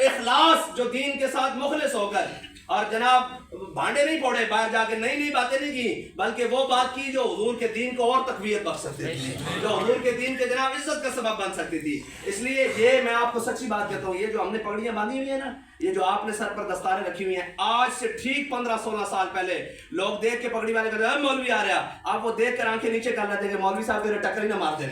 इखलास, जो दीन के साथ मुखलिस होकर, और जनाब भांडे नहीं फोड़े, बाहर जाके नई नई बातें नहीं की, बल्कि वो बात की जो हुजूर के दीन को और तकवीयत बख्श सकती थी, जो हुजूर के दीन के जनाब इज्जत का सबब बन सकती थी। इसलिए ये मैं आपको सच्ची बात कहता हूँ, ये जो हमने पगड़ियाँ बांधी हुई है ना, ये जो आपने सर पर दस्तारें रखी हुई हैं, आज से ठीक 15-16 साल पहले लोग देख के पगड़ी वाले कहते हैं मौलवी आ रहा, आप वो देख कर आंखें नीचे कर लेते हैं, मौलवी साहब के टक्कर ही ना मार दे।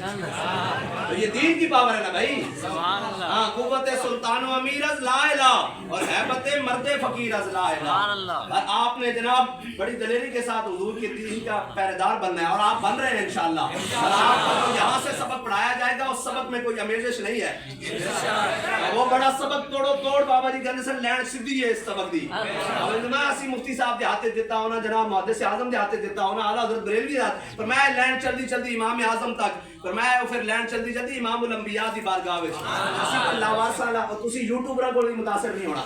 तो ये दीन की पावर है ना भाई। हाँ, कुव्वत सुल्तान व अमीर अज ला इला और हैबत मर्द फकीर अज ला इला। और आपने जनाब बड़ी दलेरी के साथ हुजूर के दीन का पहरेदार बनना है, और आप बन रहे हैं इंशाअल्लाह। और आपको यहाँ से सबक पढ़ाया जाएगा, उस सबक में कोई आमेजिश नहीं है, वो बड़ा सबक तोड़ो तोड़ बाबा जी लैंड सीधी है इस सबक दी। मैं मुफ्ती साहब देहाते देता हूँ ना, जनाब मुहद्दिस आज़म देहाते देता हूँ ना, आला हज़रत बरेलवी पर मैं लैंड चलती चलती इमाम आज़म तक, पर मैं फिर लैंड चलती चलती इमाम उल अंबिया दी बारगाह विच असी लावारसा तुसी यूट्यूबरां कोल मुतासिर नहीं होना।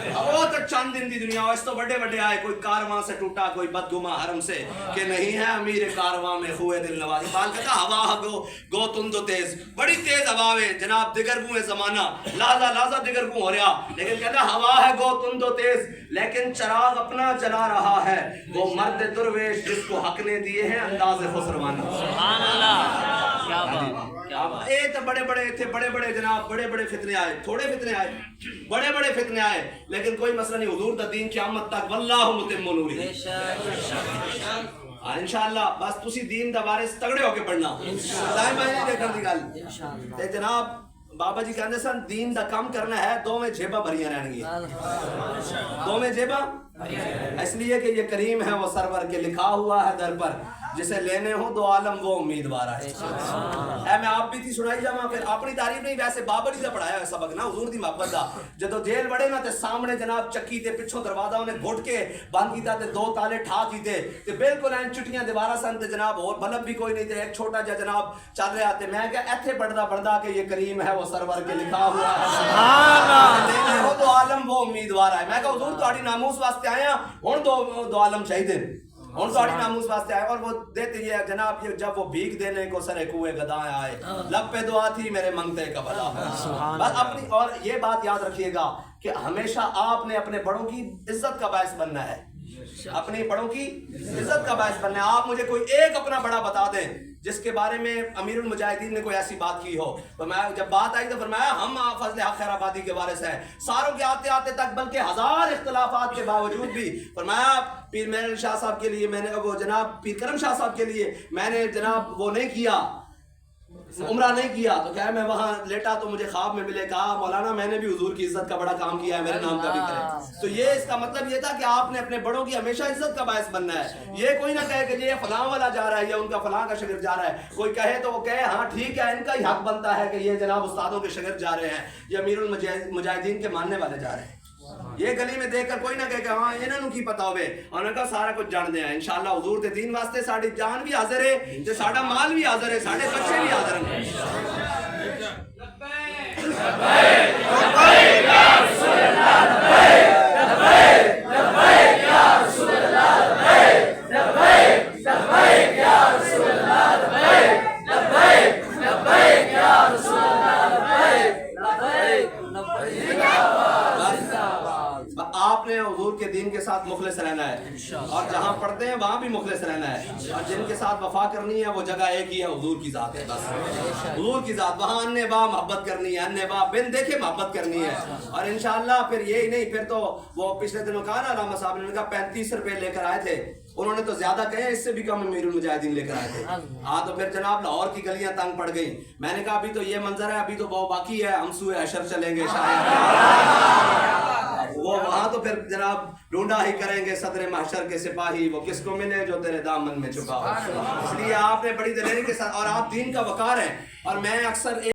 वो तो चंद दिन दी दुनिया, इस तो बड़े बड़े आए, कोई कारवां से टूटा, कोई बदगुमा हरम से, कि नहीं है अमीर कारवां में हुए दिल नवाज़ी। बाल कहता हवा गो तुम तो तेज, बड़ी तेज हवा है जनाब, दिगरगू है जमाना, लाजा लाजा दिगरगू हो रहा, लेकिन कहता हवा है गो तुम तो तेज, लेकिन चराग अपना जला रहा है वो मर्द दुर्वेश जिसको हक ने दिए हैं अंदाज़े खुसरवाना। सुभान अल्लाह, क्या बात, क्या बात। ये तो बड़े बड़े थे, बड़े बड़े जनाब, बड़े बड़े फितने आए, थोड़े फितने आए, बड़े बड़े फितने आए, लेकिन कोई मसला नहीं, हुजूर दा दीन क़यामत तक वल्लाहु मुतिम्मु नूरी इंशाअल्लाह। बस तुसी दीन दा वारिस तगड़े होके पढ़ना, दाएं बाएं नहीं देखण दी गल। ते जनाब बाबा जी कहते सन दीन दा काम करना है, दोवें जेबा भरियां रहणगियां, दोवें जेबा, इसलिए कि ये करीम है वो सरवर के लिखा हुआ है दर पर, जिसे लेने हो दो आलम वो उम्मीदवार है। मैं आप भी थी सुनाई जावा, फिर अपनी तारीफ नहीं, वैसे बाबा जी का पढ़ाया है सबक ना, हुजूर दी मोहब्बत दा। जदों जेल बड़े ना ते सामने जनाब चक्की ते पिछों दरवाजा उन्हें घुट के बंद कीता ते दो ताले ठा कीते ते बिल्कुल ऐन चुटियां दीवारां सन ते जनाब और बल्ब भी कोई नहीं थे, एक छोटा जा जनाब चल रहा थे। मैं क्या इत्थे पढ़दा पढ़दा कि ये करीम है वो सरवर के लिखा हुआ है, सुभान अल्लाह, लेने हो दो आलम वो उम्मीदवार है। मैं कहा हुजूर तुम्हारी नामूस वास्ते आया, हुण दो आलम चाहिए, और साड़ी नामूस वास्ते आए, और वो देते ये जनाब ये जब वो भीख देने को सरे कुएं गदाएं आए, लब पे दुआ थी मेरे मंगते का भला। बस अपनी, और ये बात याद रखिएगा कि हमेशा आपने अपने बड़ों की इज्जत का बायस बनना है, अपने बड़ों की इज्जत का बायस बनना है। आप मुझे कोई एक अपना बड़ा बता दें जिसके बारे में अमीरुल मुजाहिदीन ने कोई ऐसी बात की हो, तो मैं जब बात आई तो फरमाया हम फजल हक खैराबादी के वारिस हैं, सारों के आते आते तक, बल्कि हजार इख्तलाफात के बावजूद भी फरमाया पीर मेहर शाह साहब के लिए मैंने, वो जनाब पीर करम शाह साहब के लिए मैंने जनाब वो नहीं किया, उम्रा नहीं किया, तो क्या मैं वहाँ लेटा तो मुझे ख्वाब में मिले, कहा मौलाना मैंने भी हुजूर की इज्जत का बड़ा काम किया है, मेरे नाम का भी करें। तो ये इसका मतलब ये था कि आपने अपने बड़ों की हमेशा इज्जत का बायस बनना है। ये कोई ना कहे कि ये फलां वाला जा रहा है या उनका फलां का शागिर्द जा रहा है, कोई कहे तो वो कहे हाँ ठीक है इनका ही हक बनता है कि ये जनाब उस्तादों के शागिर्द जा रहे हैं या अमीरुल मुजाहिदीन के मानने वाले जा रहे हैं। ये गली में देखकर कोई ना कहे कि हाँ इन्होंने की पता होवे, उन्होंने सारा कुछ जानते हैं। इंशाअल्लाह हुजूर दे दीन वास्ते साडी जान भी हाजिर है ते साडा माल भी हाजिर है, साडे बच्चे भी हाजिर हैं। आपने हुजूर के दीन के साथ मुखलिस रहना है, और जहाँ पढ़ते हैं वहाँ भी मुखलिस रहना है, और जिनके साथ वफा करनी है वो जगह एक ही है, हुजूर की जात है, बस हुजूर की जात। वहाँ अन्य बा मोहब्बत करनी है, अन्य बा बिन देखे मोहब्बत करनी है। और इंशाअल्लाह फिर यही नहीं, फिर तो वो पिछले दिनों कहा ना अल्लामा साहब ने कहा 35 रुपए लेकर आए थे, उन्होंने तो ज्यादा कहे, इससे भी कम अमीरुल मुजाहिदीन लेकर आए थे। हाँ तो फिर जनाब लाहौर की गलियां तंग पड़ गई। मैंने कहा अभी तो ये मंजर है, अभी तो बहुत बाकी है, हम सूए हशर चलेंगे शायद वो वहां तो फिर जनाब ढूंढा ही करेंगे सदर महशर के सिपाही, वो किसको मिले जो तेरे दामन में छुपा हो। इसलिए आपने बड़ी दलेरी के साथ, और आप दीन का वकार है, और मैं अक्सर